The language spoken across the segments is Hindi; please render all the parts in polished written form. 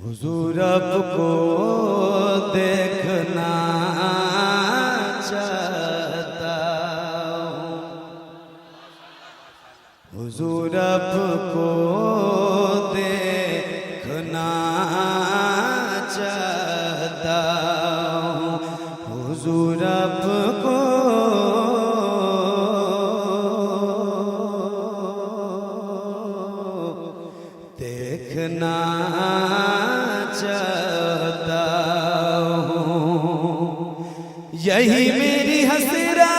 हुजूर आपको देखना चाहता हूँ, हुजूर आपको देखना चाहता हूँ, हुजूर आपको देखना चाहता हूँ। यही मेरी हसरा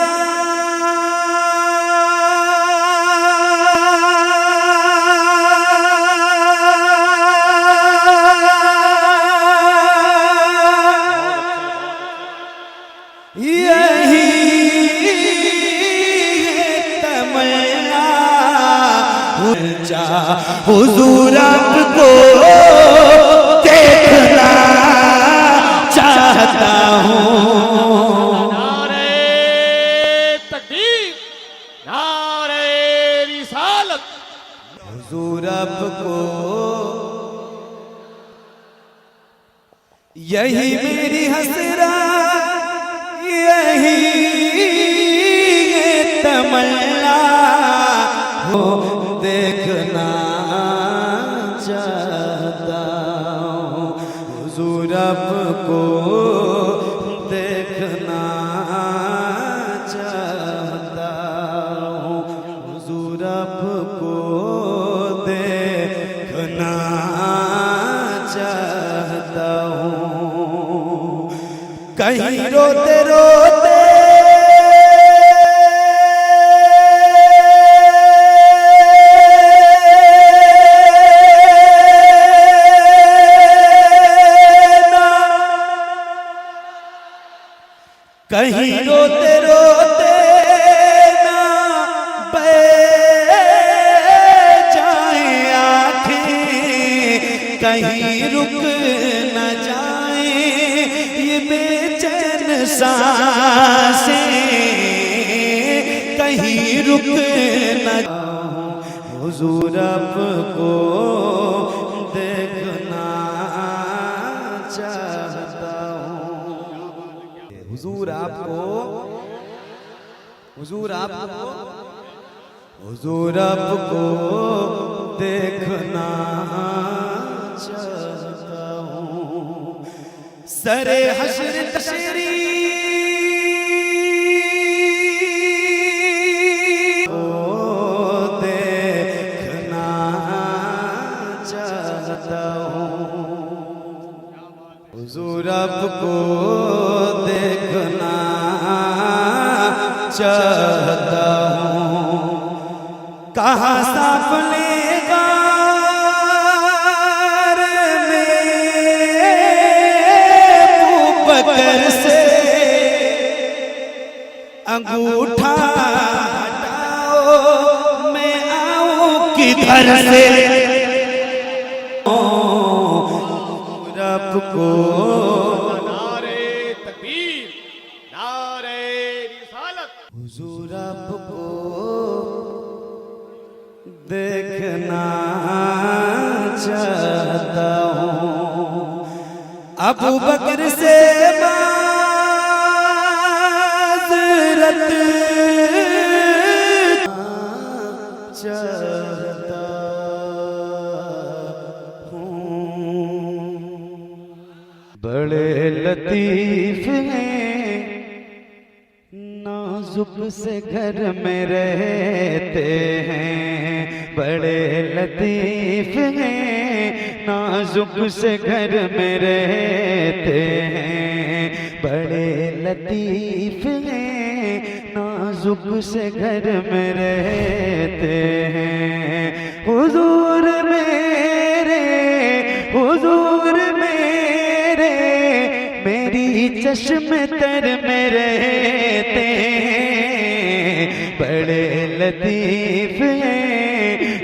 यही तमन्ना हुजूर आपको देखना चाहता हूँ। नारे तकबीर, नारे रिसालत। हुजूर आपको यही मेरी हसरा यही तमन्ना हो देखना चाहता हूँ, हुजूर आपको देखना चाहता हूँ, हुजूर आपको देखना चाहता हूँ। कहीं रोते रोते कहीं रोते रोते ना बह जाए आँखें, कहीं रुक न जाए ये बेचैन सांसें, कहीं रुक न जाए। हुजूर आपको देखना चाहता हूँ, हुजूर आपको हुजूर आपको हुजूर आपको देखना चाहता हूँ। सरे हश्र तशरी को देखना चाहता हूँ, हुजूर आपको देखना चाहता हूँ। कहाँ सांप लेगा बकर से अंगूठा हटाओ मैं आऊं किधर से। आपको नारे तकबीर, नारे रिसालत। हुजूर आपको देखना चाहता हूँ, अबू बकर से माज़रत चाहता हूँ। बड़े लतीफ हैं नाजुक से घर में रहते हैं, बड़े लतीफ हैं नाजुक से घर में रहते हैं, बड़े लतीफ हैं नाजुक से घर में रहते हैं। हुजूर मेरे मेरी चश्म तर में रहते हैं, बड़े लतीफ हैं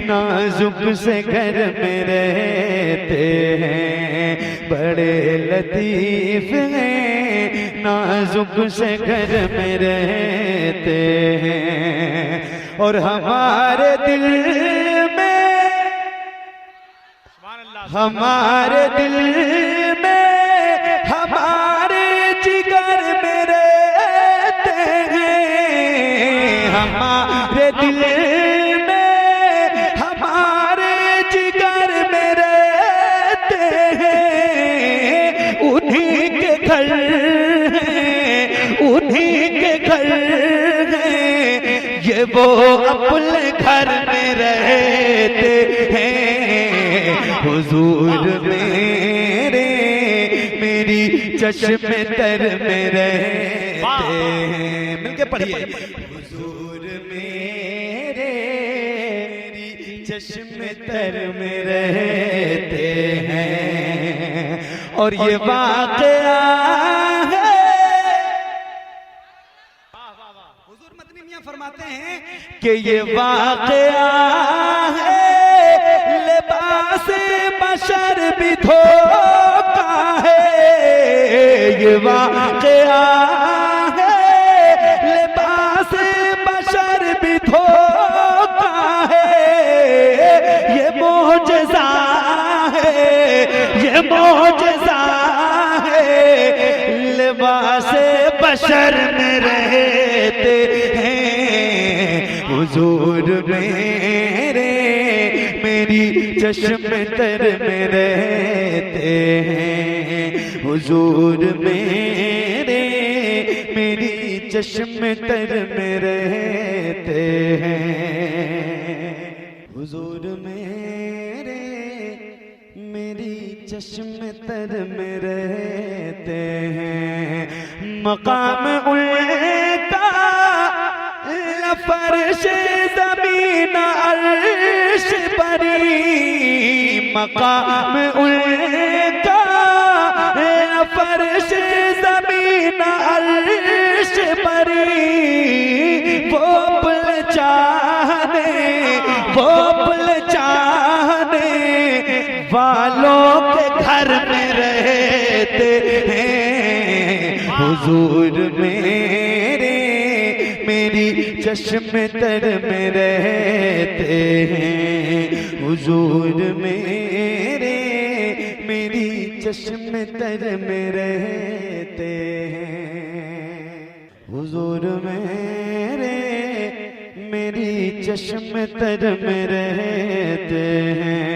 नाजुक से घर में रहते हैं, बड़े लतीफ हैं नाजुक से घर में रहते हैं। और हमारे दिल में हमारे दिल में हमारे जिगर में रहते हैं, हमारे दिल में हमारे जिगर में रहते हैं। उन्हीं के घर हैं, उन्हीं के घर हैं, ये वो अपने घर में रहते हैं। हुजूर मेरे मेरी चश्मे तर में रहते हैं। मिलके पढ़िए। हुजूर मेरे मेरी चश्मे तर में रहते हैं। और ये वाक़या है, हुजूर मदनी मियां फरमाते हैं कि ये वाक़या है, लिबास बशर भी धोखा है। ये वाक़या है, लिबास बशर भी धोखा है। ये मौजज़ा है, ये मौजज़ा है, लिबास बशर में रहते हैं। हुजूर मेरे मेरी चश्मे तर में रहते हैं। हुजूर मेरे मेरी चश्मे तर में रहते हैं। हुजूर मेरे मेरी चश्मे तर में रहते हैं। मकाम उनका फर्श ज़मीन अर्श परी, मकाम उनका फर्श ज़मीन अर्श परी। वो पुल चाहने, वो पुल चाहने वालों के घर में रहते हैं। हुजूर मेरे मेरी चश्मे तर में रहते हैं। हुजूर मेरे मेरी चश्मे तर में रहते हैं। हुजूर मेरे मेरी चश्मे तर में रहते हैं।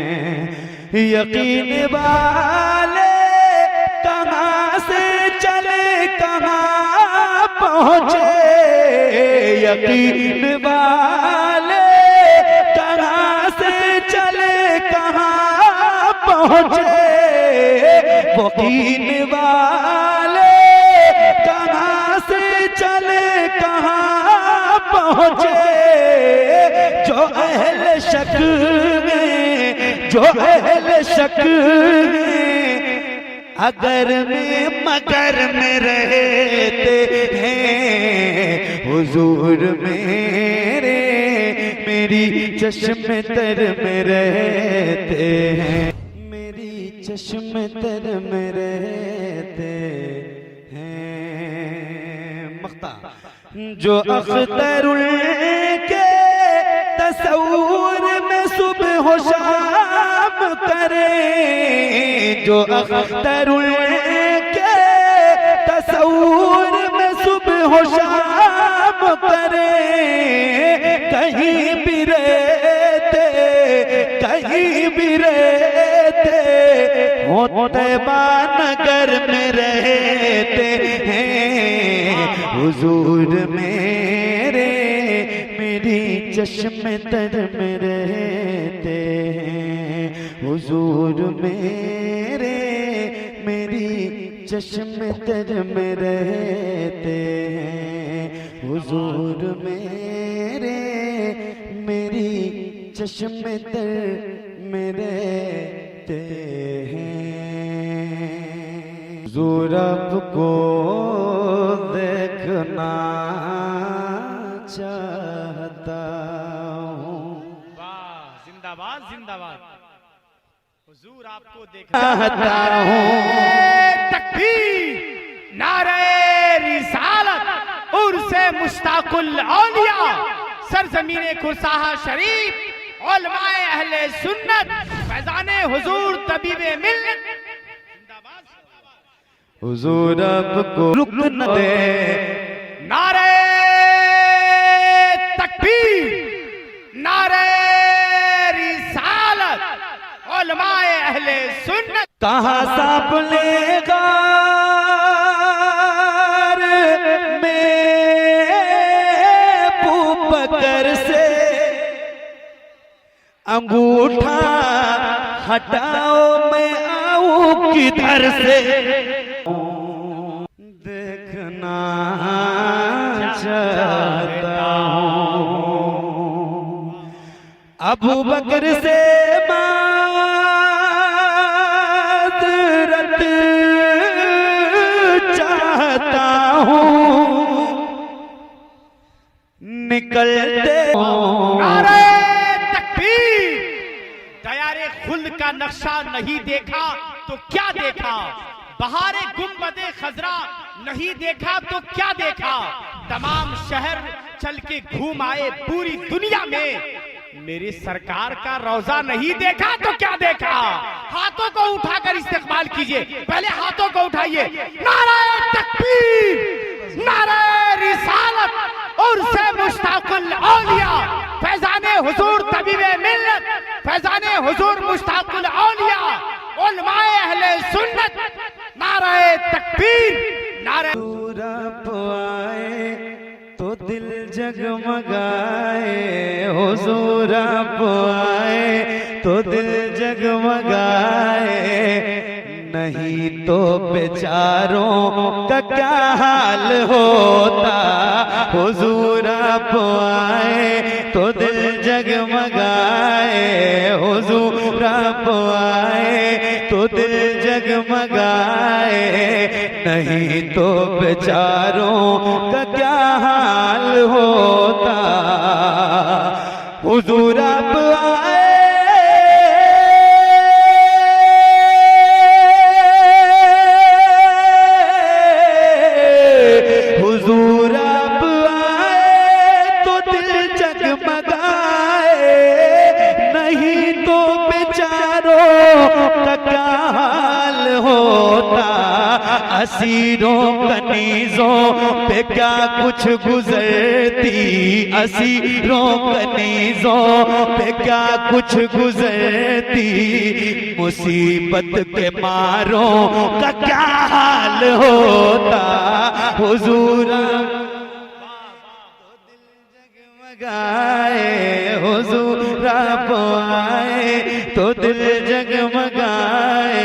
यकीन वाले कहाँ से चले कहाँ पहुँचे, यकीन वाले कहाँ से चले कहाँ पहुँचे। यकीन वाले कहाँ से चले कहाँ पहुँचे। जो अहले शक में, जो अहले शक में अगर में मगर में रहते हैं। हुजूर मेरे मेरी चश्मे तर में रहते हैं। मेरी चश्मे तर में रहते हैं। मख्ता जो अख्तरुल के तसव्वुर में सुबह हो शाम करे, जो अख्तरुल के तसव्वुर में सुबह हो शाम करे। कहीं भी रहते, कहीं भी रहते होते नगर में रहते हैं। हुजूर मेरे मेरी चश्मे तर में रहते हैं। हुजूर मेरे मेरी चश्मे तर में रहते हैं। हुजूर मेरे मेरी चश्मे तर में रहते हैं। हुजूर आपको देखना चाहता हूँ। वाह, जिंदाबाद जिंदाबाद। हुजूर आपको देखना चाहता हूँ। तकबीर, नारे रिसालत, उर्से मुश्ताकुल औलिया, सरजमीने कुरसाहा शरीफ, उलमाए अहले सुन्नत फैजाने हुजूर तबीबे मिल्लत। हुजूर आपको रुक न दे। नारे तकबीर, नारे रिसालत, उलमाए अहले सुन्नत। कहाँ सांप लेगा बकर से, अंगूठा हटाओ मैं आऊं किधर से। देखना चाहता हूँ अबू बकर से माज़रत चाहता हूँ, निकलते नारे तकबीर। दयारे खुल्द का नक्शा नहीं देखा तो क्या देखा, बहारे गुंबदे खजरा नहीं देखा तो क्या देखा। तमाम शहर चल के घूम आए पूरी दुनिया में, मेरी सरकार का रोजा नहीं देखा तो क्या देखा। हाथों को उठाकर इस्तेमाल कीजिए, पहले हाथों को उठाइए। नारे तकबीर, नारे रिसालत और से मुश्ताकुल औलिया, फैजाने हुजूर तबीबे मिल्लत, फैजाने हुजूर मुश्ताकुल औलिया, उलमाए अहले सुन्नत। नारे तकबीर, नारे। रब आए तो दिल जगमगाए, हुजूर रब आए तो दिल जगमगाए, नहीं तो बेचारों का क्या हाल होता। हुजूर आप आए तो दिल जगमगाए, हुजूर आप आए तो दिल जगमगाए, नहीं तो बेचारों का क्या हाल होता। हुजूर आप आए असीरों कनीजों पे क्या कुछ गुजरती, असीरों कनीजों पे क्या कुछ गुजरती, मुसीबत के मारों का क्या हाल होता। हुजूर जगमगाए, हुजूर आप आए तो दिल जगमगाए,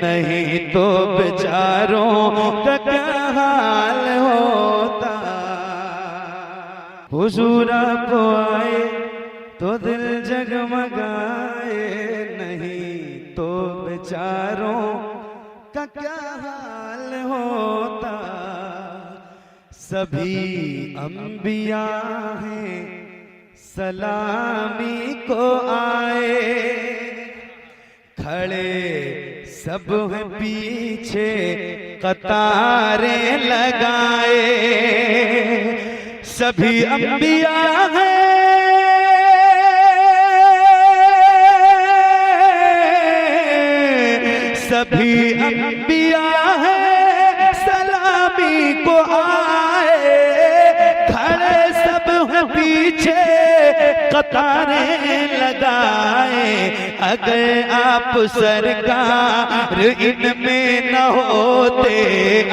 नहीं तो बेचारों का क्या हाल होता। हुजूर आप आए तो दिल जगमगाए, नहीं तो बेचारों का क्या हाल होता। सभी अंबिया हैं सलामी को आए, खड़े सब हैं पीछे कतारें लगाए, सभी अंबिया हैं सभी अंबिया हैं सलामी को आए, खड़े सब हैं पीछे कतारें लगाए। अगर आप सरकार इनमें न होते,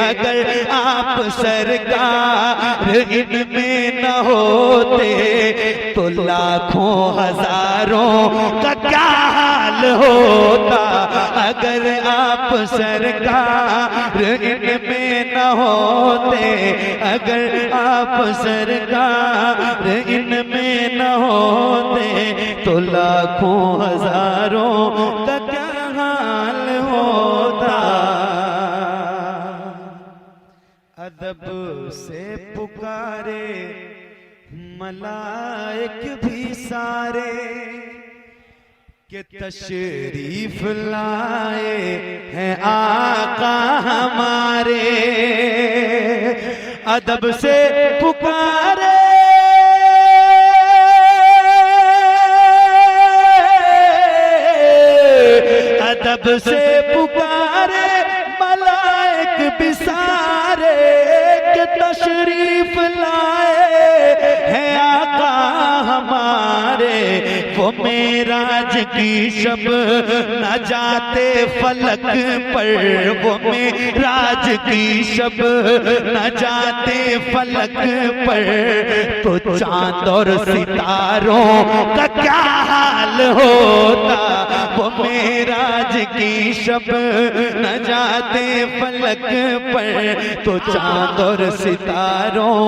अगर आप सरकार इनमें न होते, तो लाखों हजारों का क्या हाल होता। अगर आप सरकार इनमें न होते, अगर आप सरकार इनमें न होते, तो लाखों हजारों का क्या हाल होता। अदब से पुकारे मलाइक भी सारे, कि तशरीफ लाए हैं आका हमारे। अदब से पुकारे कब से पुकारे मलाइक बिसारे के तशरीफ लाए हैं आका हमारे। वो मेराज की शब न जाते फलक पर, वो मेराज की शब न जाते फलक पर, तो चांद और सितारों का क्या हाल होता। वो मेराज की शब न जाते फलक पर, तो चांद और सितारों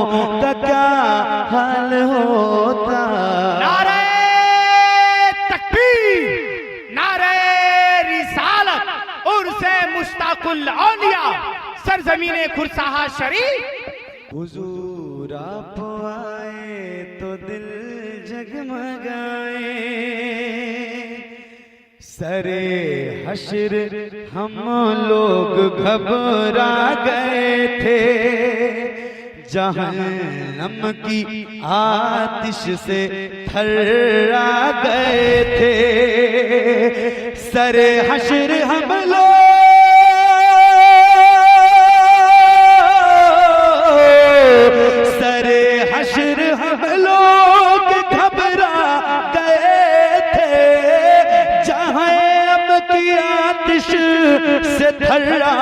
का क्या हाल होता। नारे तकबीर, नारे रिसालत उर्से मुश्ताकुल औलिया सरजमीने खुरसाहा शरीफ। हुजूर आप आए तो दिल जगमगाए, सरे हश्र हम लोग घबरा गए थे, जहन्नम की आतिश से थर्रा गए थे। सरे हश्र हम लोग से थर्रा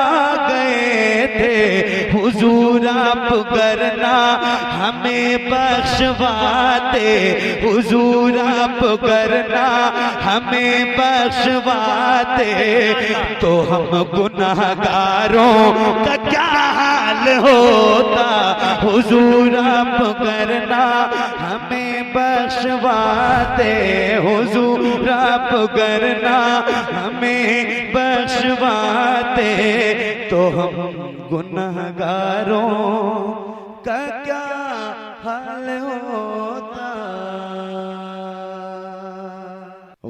गए थे। हुजूर आप करना हमें बख्शवाते, हुजूर आप करना हमें बख्शवाते, तो हम गुनाहगारों का क्या हाल होता। हुजूर आप करना हमें बख्शवाते, हुजूर आप करना हमें बख्शवाते, तो हम गुनाहगारों का क्या हाल होता।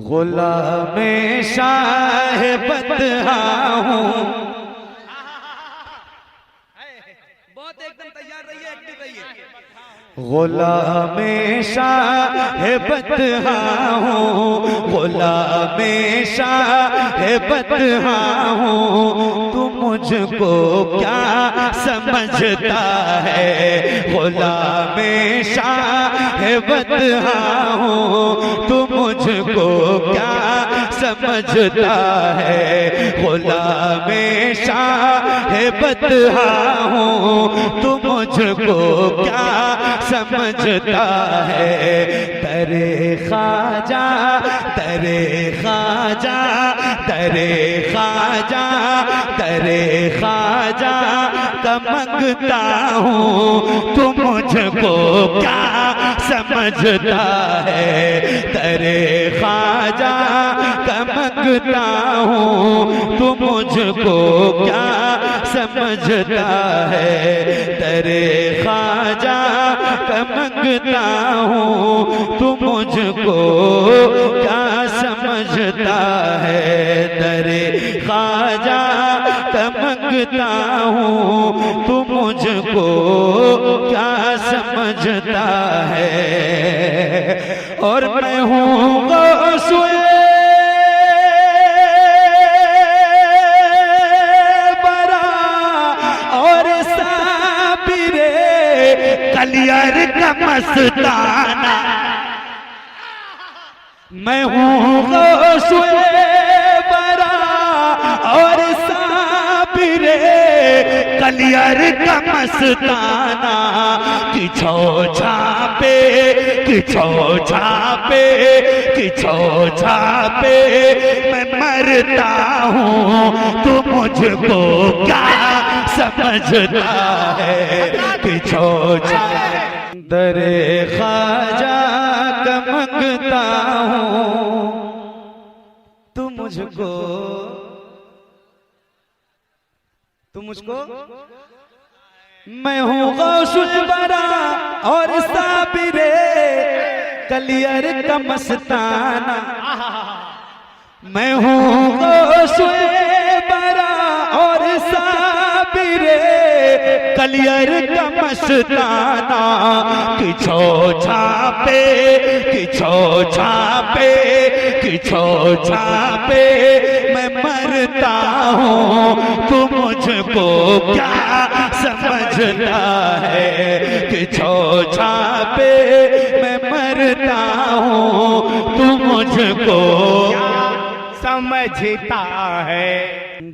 गुलामे शाह बतहा हूँ, बहुत एकदम तैयार रहिए, एक्टिव रहिए। गुलामे शाह बतहा हूँ, गुलामे शाह बतहा हूँ, तू मुझको क्या समझता है। गुलामे शाह बतहा हूँ, तू मुझको क्या समझता है। गुलामे शाह बतहा हूँ, तू मुझको क्या समझता है। दरे ख्वाजा, दरे ख्वाजा, दरे ख्वाजा, दरे ख्वाजा का मंगता हूँ, तू मुझको क्या समझता है। दरे ख्वाजा का मंगता हूँ, तू मुझको क्या समझता है। दरे ख्वाजा का मंगता हूँ, तू मुझको क्या समझता है। दरे ख्वाजा का मंगता हूँ, तू मुझको क्या समझता है। और मैं हूँ गौसुए कलियर का मस्ताना, मैं हूँ गौसुए बरा और साबिरे कलियर का मस्ताना। किछो छापे, किछो छापे, किछो छापे मैं मरता हूँ, तू मुझको क्या समझता है। किछो छापे दरे ख्वाजा का मंगता हूँ, तू मुझको, तू मुझको, मैं हूँ गौसुल बरा और साबिरे कलियर का मस्ताना। मैं हूँ गौसुल बरा और साबिरे तलियर का मस्ताना, किछो छापे किछो छापे किछो छापे, मैं मरता हूँ तू मुझको क्या समझता है। किछो छापे मैं मरता हूँ तू मुझको समझता है।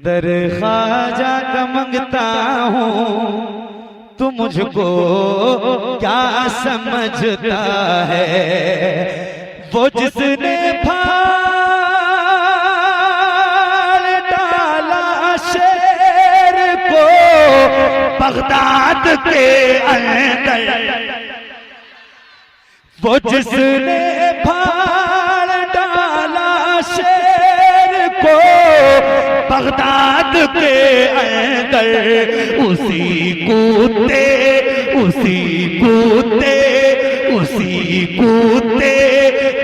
दर ख्वाजा का मंगता हूँ तू मुझको क्या समझता है। वो जिसने फाड़ डाला शेर को बगदाद के अंदर, वो जिसने फाड़ डाला शेर को बगदाद के अंदर, उसी कूते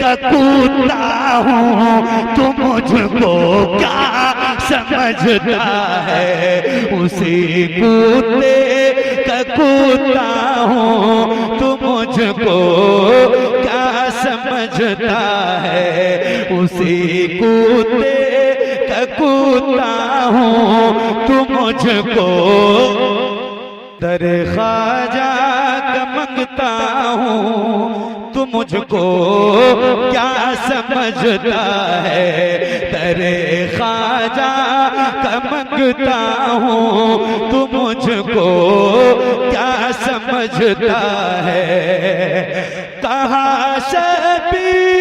का कूता हूँ तू मुझको क्या समझता है। उसी कूते का कूता हूँ तू मुझको क्या समझता है। उसी कूते का कूता हूँ तू मुझको दर ख्वाजा का मंगता हूँ तू मुझको क्या समझता है। दर ख्वाजा का मंगता हूँ तू मुझको क्या समझता है। कहाँ शबीर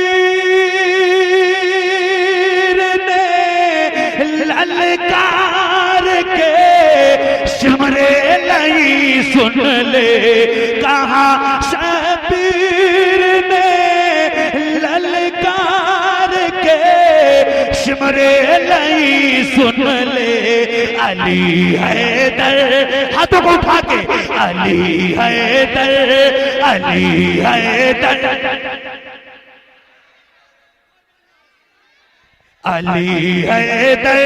ने ललकार के सिमरे नहीं सुन ले, कहाँ शबीर ने ललकार के सिमरे नहीं सुन ले। अली हैदर, हाथों को उठा के, अली हैदर अली हैदर अली हैदर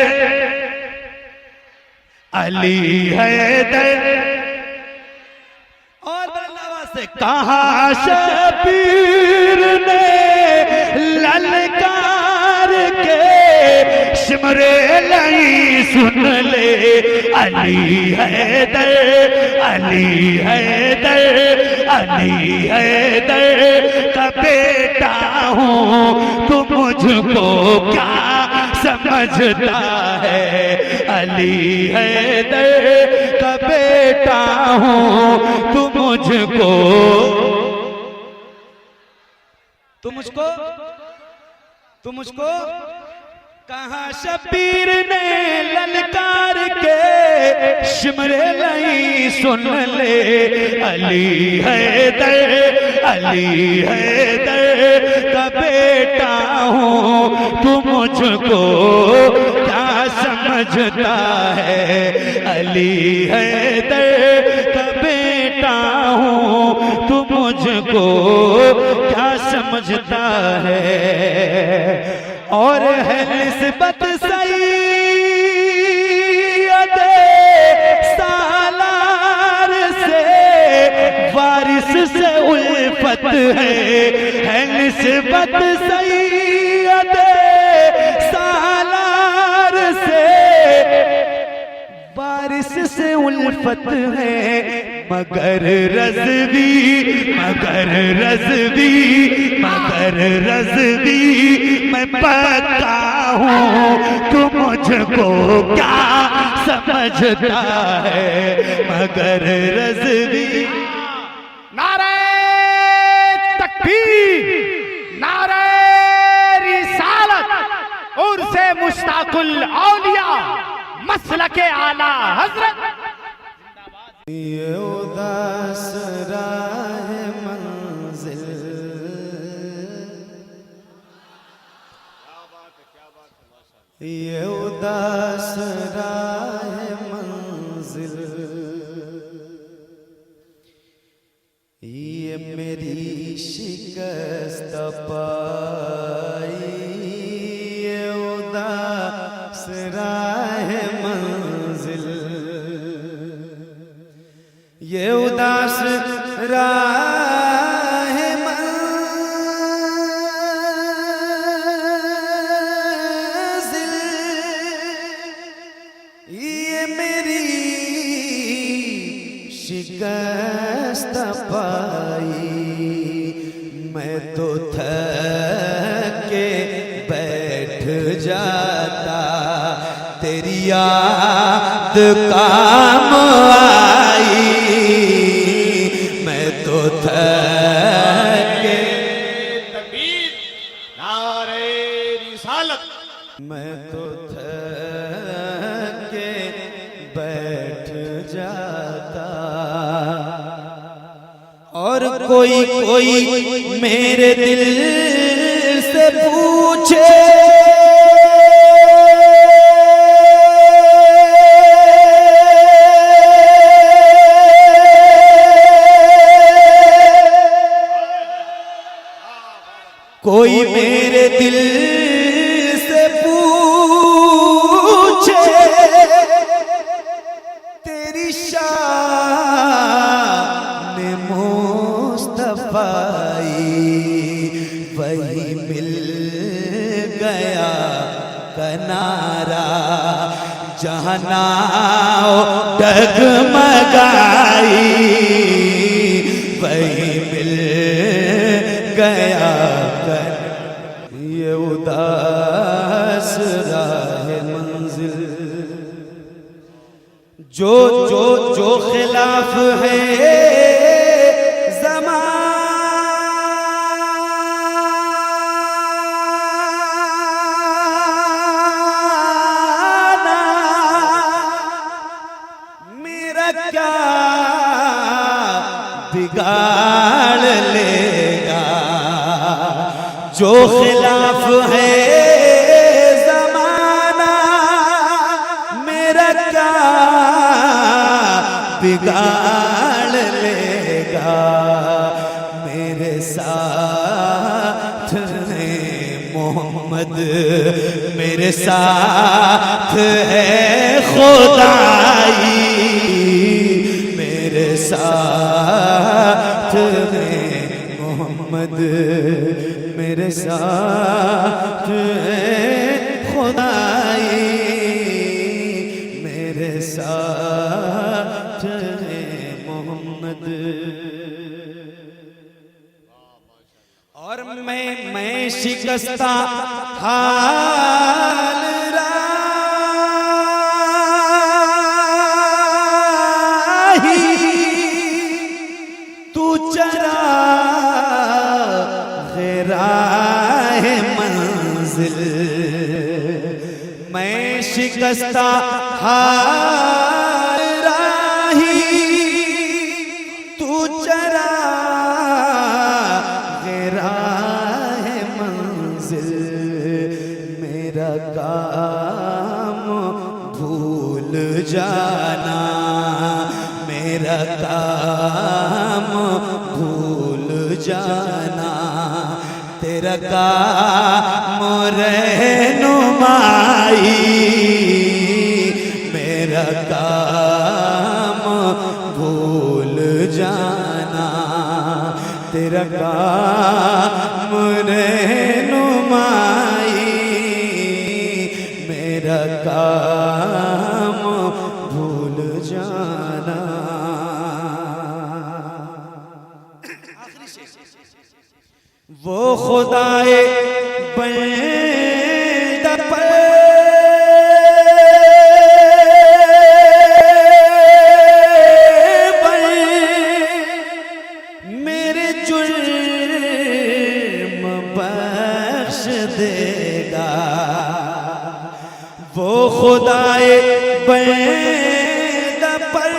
अली हैदर। और बल्लावा से कहा शबीर ने ललकार के सिमरे नहीं सुन ले। अली हैदर अली हैदर अली हैदर का बेटा हूँ तू मुझको क्या समझता है। अली हैदर का बेटा हूँ तू मुझको कहाँ शबीर ने ललकार के सिमरे नहीं सुन ले। अली हैदर का बेटा हूँ तू मुझको क्या समझता है। अली हैदर का बेटा हूँ तू मुझको क्या समझता है। और है निस्बत सैयद सालार से, वारिस से उल्फत है निस्बत सैयद सालार से, वारिस से उल्फत है। मगर रज़वी मैं पता हूँ तू मुझको क्या समझता है। मगर रज़वी। नारे तकबीर, नारे रिसालत, उर्से मुश्ताकुल औलिया, मसलके आला हजरत। ये उदास राह मंजिल, ये उदास राह मंजिल, ये मेरी शिकस्त पाई, ये उदास राह मंजिल, ये उदास राह मंजिल, ये मेरी शिकस्त पाई, मैं तो थक के बैठ जाता, तेरी याद काम आई, मैं तो थक के तकबीर, नारे रिसालत। मैं तो थक के बैठ जाता, और कोई कोई मेरे दिल से पूछे, कोई मेरे दिल से पूछे, तेरी शान मुस्तफाई, वही मिल गया किनारा, जहाँ नाव डगमगाई, वही मिल गया। ये उदास राह मंजिल, जो जो जो खिलाफ है ज़माना, मेरा क्या बिगाड़ लेगा, जो खिलाफ है ज़माना, मेरा क्या बिगाड़ लेगा, मेरे साथ है मोहम्मद, मेरे साथ है खुदाई, मेरे साथ है मोहम्मद, मेरे साथ है खुदाई, मेरे साथ है मोहम्मद। और मैं शिकस्ता हाल राही, तू चरा राह मंजिल, मैं शिकस्ता हाल राही, तू चरा राह मंजिल, मेरा काम भूल जाना, मेरा काम भूल जाना, तेरा काम रहनुमाई, मेरा काम भूल जाना, तेरा काम रहनुमाई, मेरा काम भूल जाना। वो खुदाए बंदा पर मेरे जुर्म बख्श देगा, वो खुदाए बंदा पर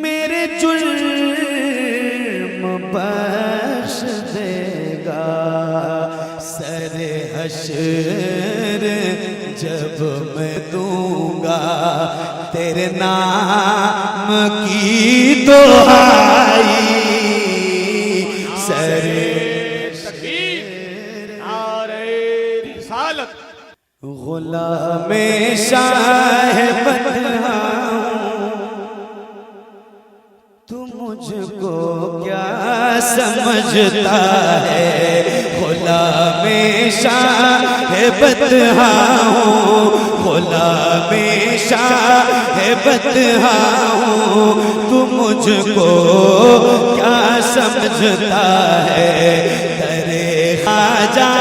मेरे जुर्म बख्श देगा, सरे हश्र जब मैं दूंगा, तेरे नाम की दुहाई, सरे गुलाम शाह बना हूं, समझता है, गुलामे शाह बतहा हूँ, गुलामे शाह बतहा हूँ, तू मुझको क्या समझता है। दरे ख्वाजा,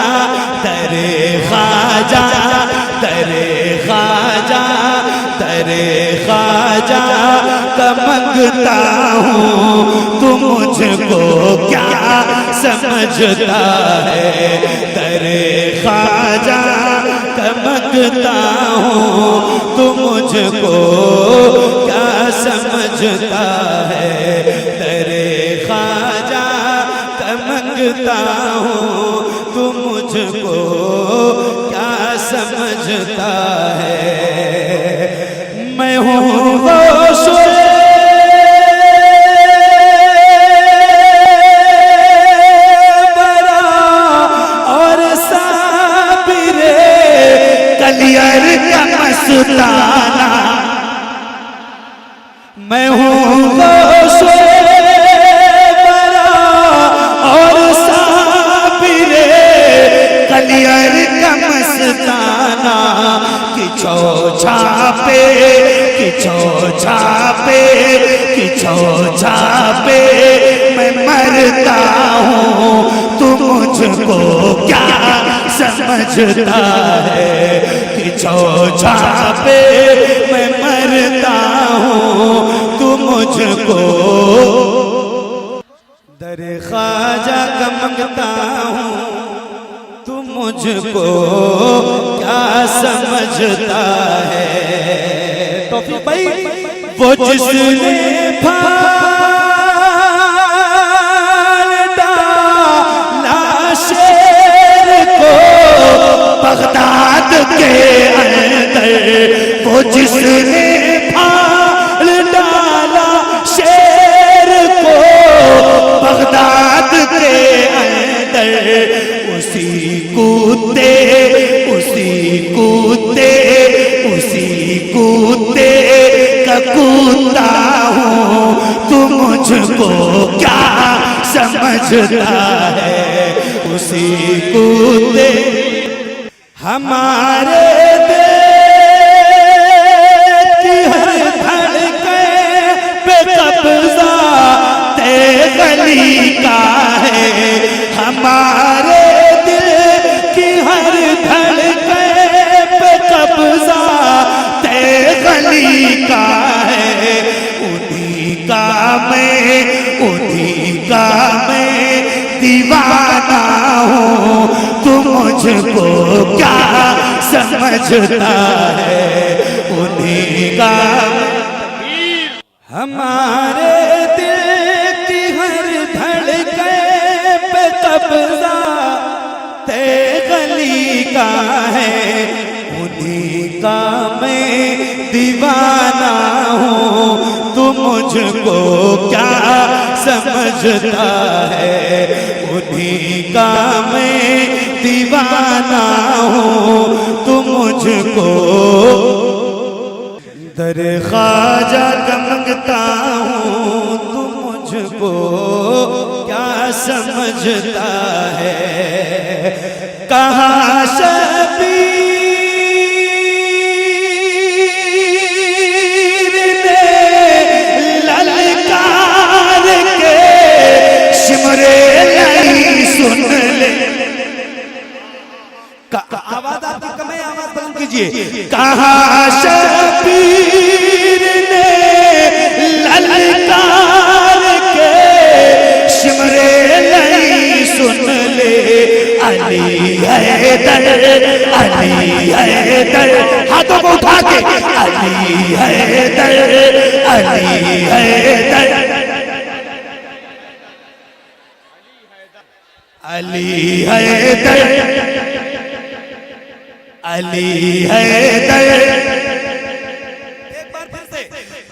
दरे ख्वाजा, दरे ख्वाजा, दरे ख्वाजा का मंगता हूँ, तू मुझको क्या समझता है। दरे ख्वाजा का मंगता हूँ, तू मुझको क्या समझता है। दरे ख्वाजा का मंगता हूँ, तू मुझको क्या समझता है। मैं हूँ वो बरा और साबिरे कलियर का मस्ताना। मैं हूँ वो बरा और साबिरे कलियर का मस्ताना। किछो छापे, किछो छापे, किछो छापे मैं मरता हूँ, तू मुझको क्या समझता है। किछो छापे मैं मरता हूँ, तू मुझको दरे ख्वाजा का मंगता हूँ, तू मुझको क्या समझता है। तो फिर भाई वो जिसने फाल डाला शेर को बगदाद के अंदर, वो जिसने फाल डाला शेर को बगदाद के अंदर, उसी कूदे, उसी कूदे, उसी कूदे का कूदा हूँ, तू मुझको क्या समझता है। उसी कूदे हमारे देश की हर धड़कन पे कब्जा ते गली का है। हमारे का है, उन्हीं का मैं दीवाना हूँ, तू मुझको क्या समझता है। उन्हीं का हमारे दिल की हर धड़कन पे कब्जा ते गली का है। उन्हीं का मैं दीवाना हूँ, तू मुझको क्या समझता है। उन्हीं का मैं दीवाना हूँ, तू मुझको दरे ख्वाजा का मंगता हूँ, तू मुझको क्या समझता है। कहाँ शबीर ने ललकार के सिमरे नहीं सुन ले। आवाज आपकी कम है, आवाज बुलंद कीजिए। कहाँ शबीर ने ललकार के सिमरे नहीं सुन ले। अली हैदर, अली हैदर, हाथों को उठा के अली हैदर, अली हैदर, अली हैदर, अली हैदर। एक बार फिर से।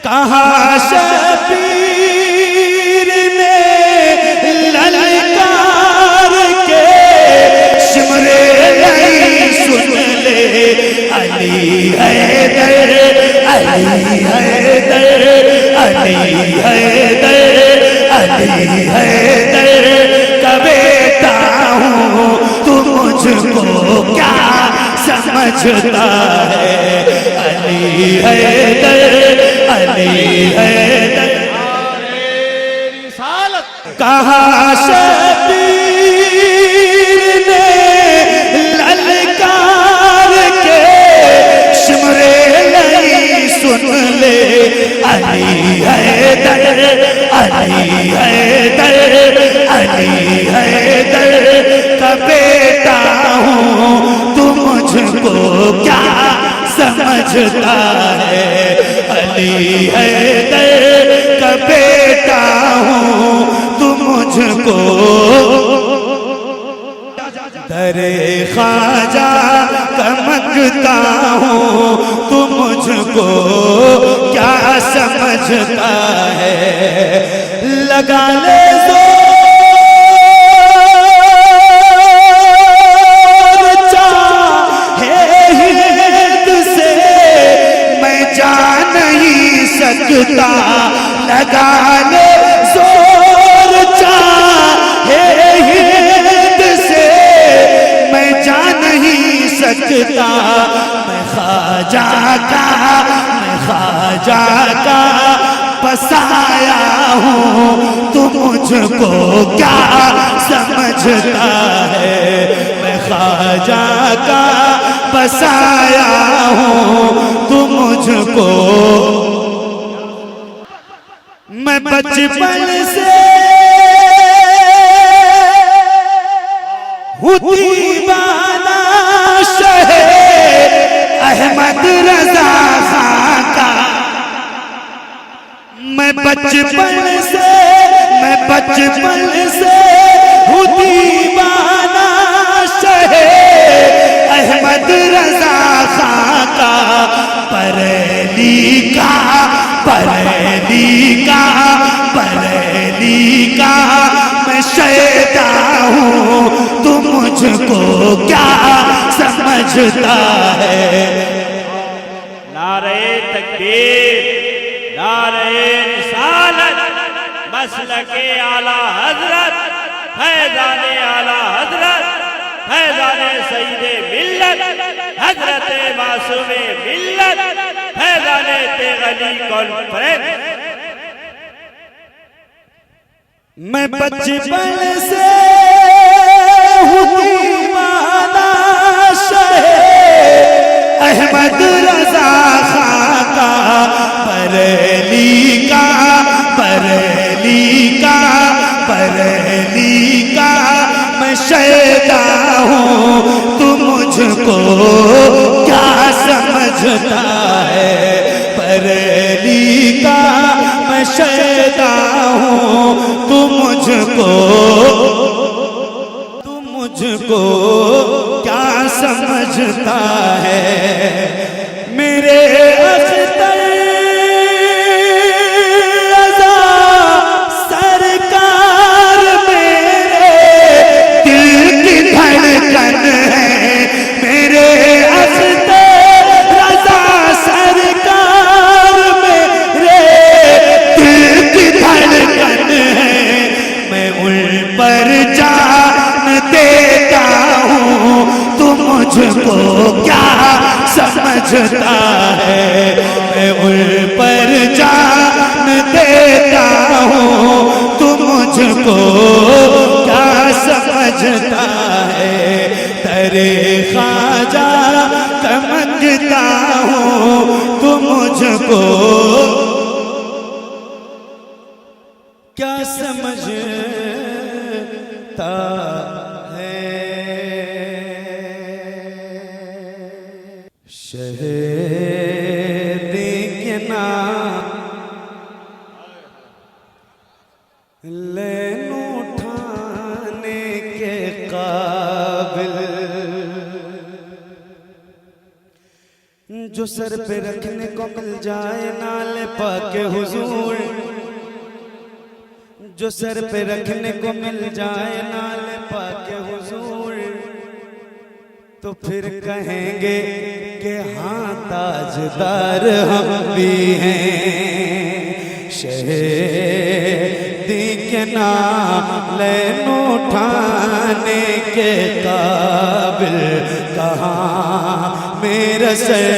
कहाँ शबीर ने ललकार के सिमरे नहीं सुन ले। अली हैदर, अली हैदर, अली हैदर, अली हैदर, मुझको क्या समझता है। अली हैदर, अली हैदर। कहाँ शबीर ने ललकार के शिमरे नहीं सुन ले। अली हैदर, अली हैदर, अली हैदर का बेटा हूँ, तू मुझको क्या समझता है। अली हैदर का बेटा हूँ, तू मुझको दरे ख्वाजा का मंगता हूँ, तू मुझको क्या समझता है। लगा ले जोर चाहे हिंद से मैं जा नहीं सकता। लगा ले जोर चाहे हिंद से मैं जा नहीं सकता। मैं ख्वाजा का बसाया हूँ, तू मुझको क्या समझता है। मैं ख्वाजा का बसाया हूँ, तू मुझको। मैं बचपन से हूँ दीवाना शहे अहमद रजा खां का। मैं बचपन से हूँ दीवाना शहे अहमद रजा खां का। बरेली का मैं शैदा हूँ, तू मुझको क्या समझता है। नारे तकबीर, नारे रिसालत, मसलके आला हजरत, फैज़ाने आला हजरत, फैज़ाने सईदे मिल्लत, हजरत मासूमे मिल्लत, फैज़ाने तेगली कॉन्फ्रेंस। मैं बचपन से हूँ दीवाना शहे अहमद रजा खां का। बरेली का मैं शैदा हूँ, तू मुझको क्या समझता है। बरेली का मैं शैदा हूँ, तू मुझको क्या समझता है। मेरे अख्तर रज़ा सरकार मेरे दिल की धड़कन है। मेरे अख्तर रज़ा सरकार मेरे दिल की धड़कन है। मैं उन पर जान देता हूँ, तू मुझको क्या समझता है। मैं उन पर जान देता हूँ, तू मुझको क्या समझता है। तेरे ख्वाजा का मंगता हूँ, तू मुझको क्या समझता है। शहीद के नाम लेन उठाने के काबिल, जो सर पे रखने को मिल जाए नाले पाके हुजूर। जो सर पे रखने को मिल जाए नाले पाके हुजूर, तो फिर कहेंगे कि हाँ ताजदार हम भी हैं। शहीदी के नालैन उठाने के काबिल कहाँ मेरा सर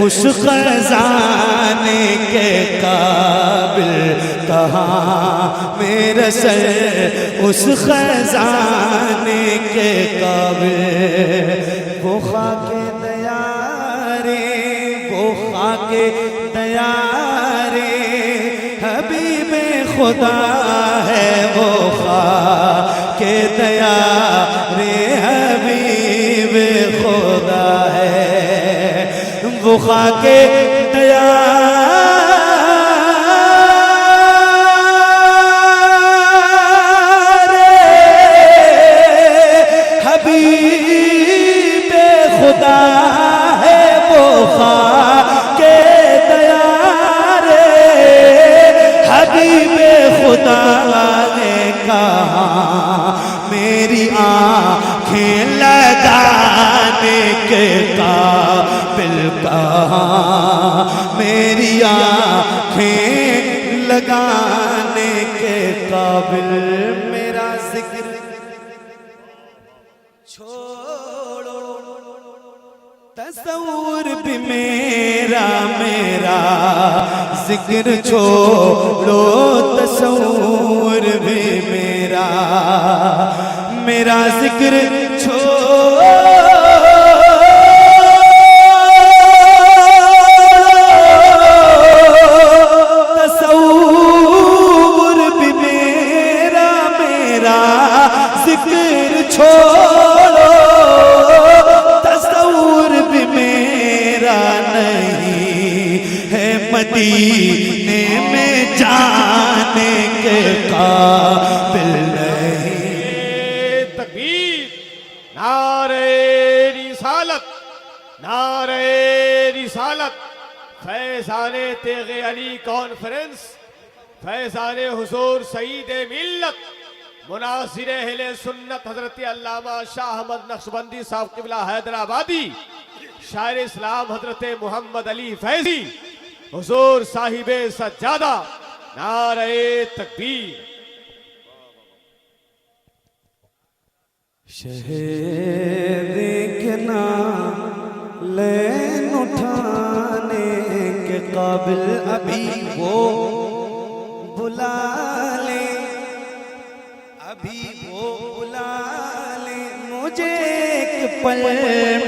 उस खजाने के काबिल कहाँ मेरा सर उस खजाने के काबिल वो खाके दयारे वो खाके दयारे हबीबे खुदा है वो खाके दयारे हबीबे खुदा है वो खाके दयारे हबीबे खुदा है वो खाके दयारे हबीबे खुदा ने कहा मेरी आँखें लगाने के काबिल कहाँ मेरी आँखें लगाने के काबिल मेरा जिक्र छोड़ो तस्वुर भी मेरा जिक्र छोड़ो तस्वुर भी मेरा जिक्र छोड़ो तस्वुर भी मेरा जिक्र छोड़ो तस्वुर भी मेरा नहीं है मदीने में जाने के काबिल नहीं। तकबीर, नारे रिसालत, नारे रिसालत। फैज़ाने तेग़े अली कॉन्फ्रेंस, फैज़ाने हुजूर सईद मिल्लत मुनासिर अहले सुन्नत हजरत अल्लामा शाह अहमद नक्शबंदी साहब क़िबला हैदराबादी, शायर इस्लाम हजरत मोहम्मद अली फैजी हुजूर साहिबे सज्जादा, नारे तकबीर। शहर देखना लैन उठाने के काबिल अभी वो बुला ले अभी वो बुला ले मुझे एक पल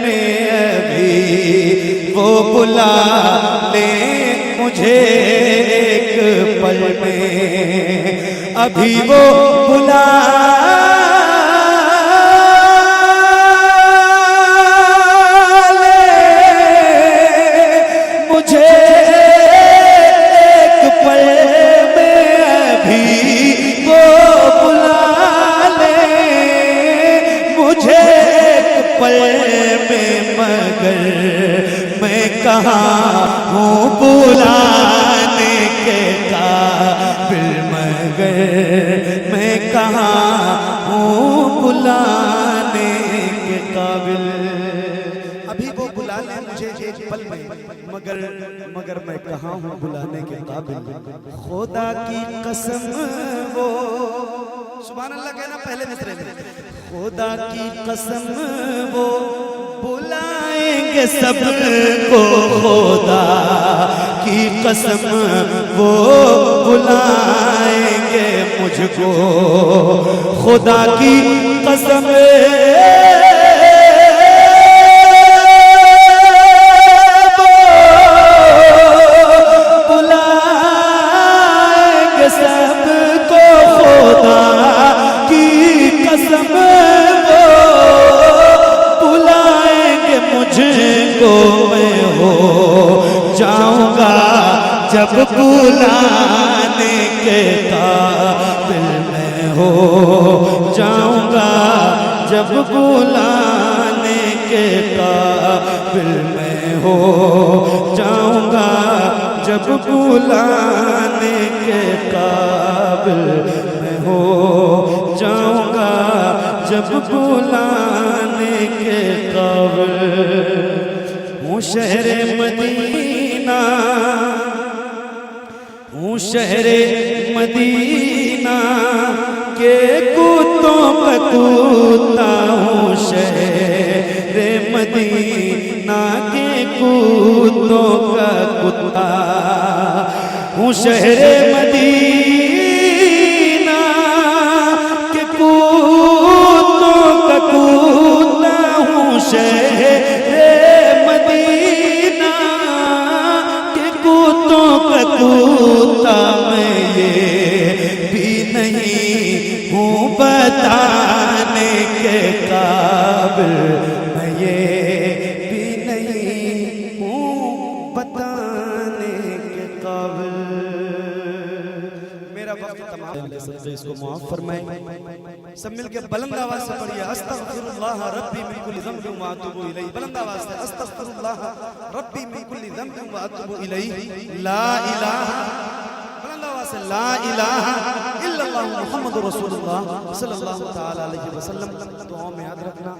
में अभी वो बुला ले मुझे एक पल में अभी वो बुला कहाँ हूँ बुलाने के काबिल मगर मैं कहाँ हूँ बुलाने के काबिल अभी वो बुला ले मुझे एक पल में मगर मैं कहाँ हूँ बुलाने के काबिल खुदा की कसम वो सुभान अल्लाह कहना पहले मिसरे में खुदा की कसम वो बुलाएंगे सबको खुदा की कसम वो बुलाएंगे मुझको खुदा की कसम बुलाएंगे सबको खुदा की कसम मुझको मैं हो जाऊंगा जब बुलाने के काबिल मैं हो जाऊंगा जब बुलाने के काबिल मैं हो जाऊंगा जब बुलाने के काबिल मैं हो जाऊंगा जब बुलाने के काबिल हूँ शहरे मदीना हूँ शहरे मदीना मदीना के कुत्तों का कुत्ता हूँ, शहर मदीना के कुत्तों का कुत्ता हूँ, शहर मदीना के कुत्तों का कुत्ता हूँ, शहर मदीना के कुत्तों का कुत्ता। मैं ये भी नहीं हूँ बताने के काबिल, मैं ये भी नहीं हूँ बताने के काबिल। मेरा वक्त तमाम, इसको माफ फरमाए। सब मिलके बुलंद आवाज से पढ़िए, अस्तगफिरुल्लाह रब्बी मिन कुल्ली ज़ंबिन व अतूबु इलैहि। बुलंद आवाज से अस्तगफिरुल्लाह रब्बी मिन कुल्ली ज़ंबिन व अतूबु इलैहि। ला इलाहा, बुलंद आवाज से ला इलाहा इल्लल्लाहु मुहम्मदुर रसूलुल्लाह सल्लल्लाहु तआला अलैहि वसल्लम। दुआ में याद रखना।